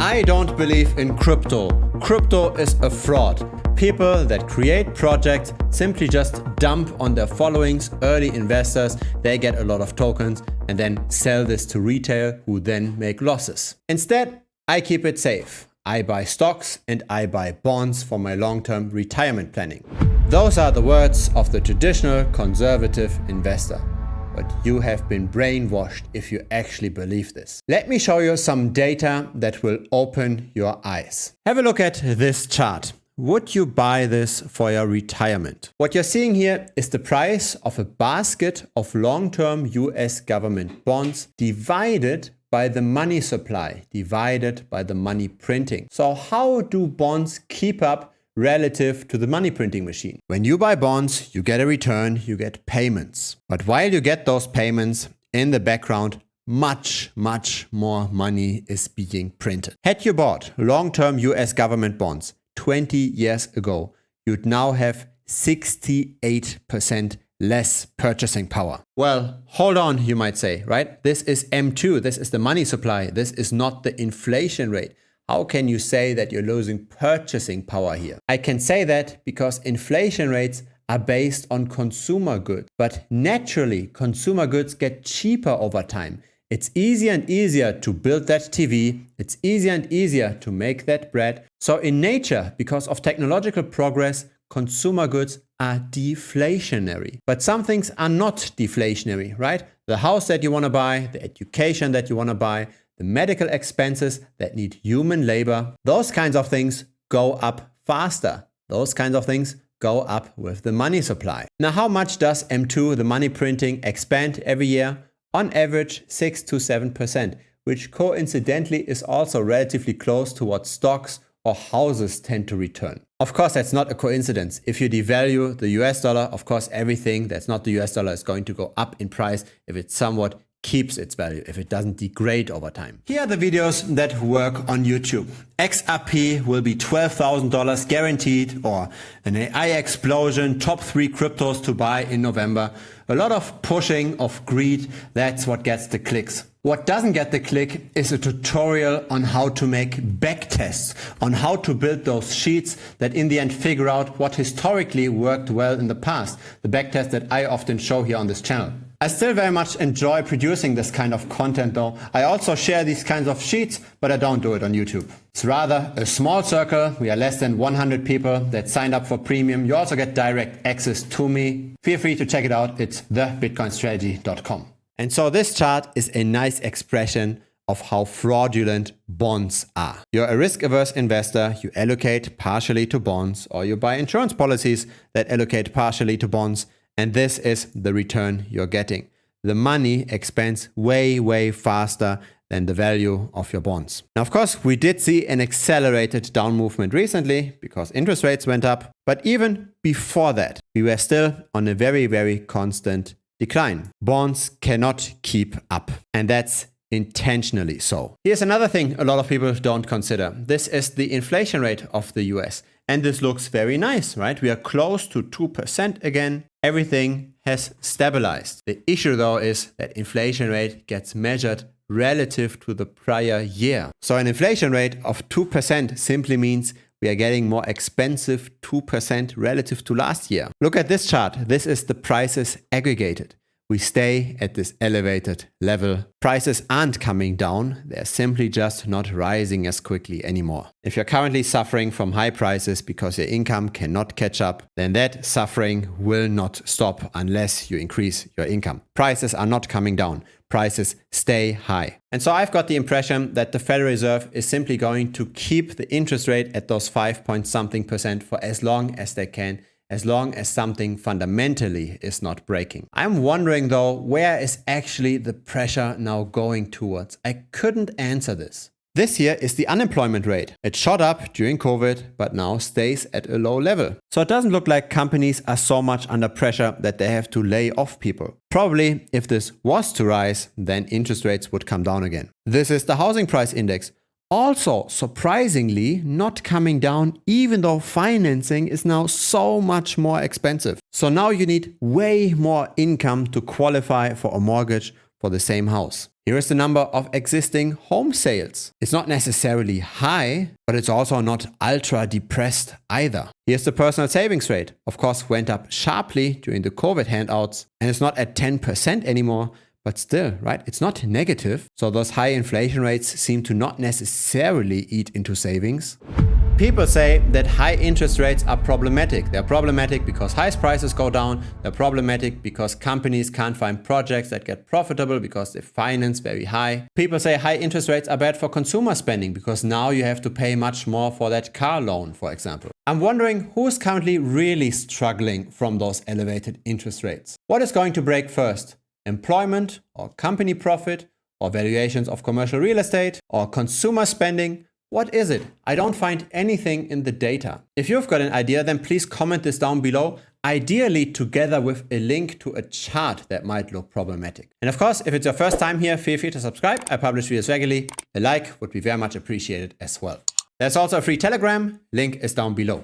I don't believe in crypto. Crypto is a fraud. People that create projects simply just dump on their followings, early investors, they get a lot of tokens and then sell this to retail who then make losses. Instead, I keep it safe. I buy stocks and I buy bonds for my long-term retirement planning. Those are the words of the traditional conservative investor. But you have been brainwashed if you actually believe this. Let me show you some data that will open your eyes. Have a look at this chart. Would you buy this for your retirement? What you're seeing here is the price of a basket of long-term US government bonds divided by the money supply, divided by the money printing. So how do bonds keep up relative to the money printing machine? When you buy bonds, you get a return, you get payments. But while you get those payments, in the background, much more money is being printed. Had you bought long-term US government bonds 20 years ago, you'd now have 68% less purchasing power. Well, hold on, you might say, right? This is M2, this is the money supply, this is not the inflation rate. How can you say that you're losing purchasing power here? I can say that because inflation rates are based on consumer goods, but naturally consumer goods get cheaper over time. It's easier and easier to build that TV. It's easier and easier to make that bread. So in nature, because of technological progress, consumer goods are deflationary. But some things are not deflationary, right? The house that you want to buy, the education that you want to buy, the medical expenses that need human labor, those kinds of things go up faster. Those kinds of things go up with the money supply. Now, how much does M2, the money printing, expand every year? On average, 6 to 7%, which coincidentally is also relatively close to what stocks or houses tend to return. Of course, that's not a coincidence. If you devalue the US dollar, of course, everything that's not the US dollar is going to go up in price if it's somewhat keeps its value, if it doesn't degrade over time. Here are the videos that work on YouTube. XRP will be $12,000 guaranteed, or an AI explosion, top 3 cryptos to buy in November. A lot of pushing of greed, that's what gets the clicks. What doesn't get the click is a tutorial on how to make backtests, on how to build those sheets that in the end figure out what historically worked well in the past. The backtest that I often show here on this channel. I still very much enjoy producing this kind of content though. I also share these kinds of sheets, but I don't do it on YouTube. It's rather a small circle. We are less than 100 people that signed up for premium. You also get direct access to me. Feel free to check it out. It's thebitcoinstrategy.com. And so this chart is a nice expression of how fraudulent bonds are. You're a risk-averse investor, you allocate partially to bonds, or you buy insurance policies that allocate partially to bonds, and this is the return you're getting. The money expands way faster than the value of your bonds. Now, of course, we did see an accelerated down movement recently because interest rates went up, but even before that, we were still on a very constant decline. Bonds cannot keep up, and that's intentionally so. Here's another thing a lot of people don't consider. This is the inflation rate of the US. And this looks very nice, right? We are close to 2% again. Everything has stabilized. The issue though is that inflation rate gets measured relative to the prior year. So an inflation rate of 2% simply means we are getting more expensive 2% relative to last year. Look at this chart. This is the prices aggregated. We stay at this elevated level. Prices aren't coming down, they're simply just not rising as quickly anymore. If you're currently suffering from high prices because your income cannot catch up, then that suffering will not stop unless you increase your income. Prices are not coming down, prices stay high. And so I've got the impression that the Federal Reserve is simply going to keep the interest rate at those 5-point-something% for as long as they can, as long as something fundamentally is not breaking. I'm wondering though, where is actually the pressure now going towards? I couldn't answer this. This here is the unemployment rate. It shot up during COVID, but now stays at a low level. So it doesn't look like companies are so much under pressure that they have to lay off people. Probably if this was to rise, then interest rates would come down again. This is the housing price index. Also, surprisingly, not coming down, even though financing is now so much more expensive. So now you need way more income to qualify for a mortgage for the same house. Here is the number of existing home sales. It's not necessarily high, but it's also not ultra depressed either. Here's the personal savings rate. Of course, went up sharply during the COVID handouts, and it's not at 10% anymore. But still, right, it's not negative. So those high inflation rates seem to not necessarily eat into savings. People say that high interest rates are problematic. They're problematic because house prices go down. They're problematic because companies can't find projects that get profitable because they finance very high. People say high interest rates are bad for consumer spending because now you have to pay much more for that car loan, for example. I'm wondering who's currently really struggling from those elevated interest rates. What is going to break first? Employment or company profit or valuations of commercial real estate or consumer spending? What is it? I don't find anything in the data. If you've got an idea, then please comment this down below, ideally together with a link to a chart that might look problematic. And of course, if it's your first time here, feel free to subscribe. I publish videos regularly. A like would be very much appreciated as well. There's also a free Telegram. Link is down below.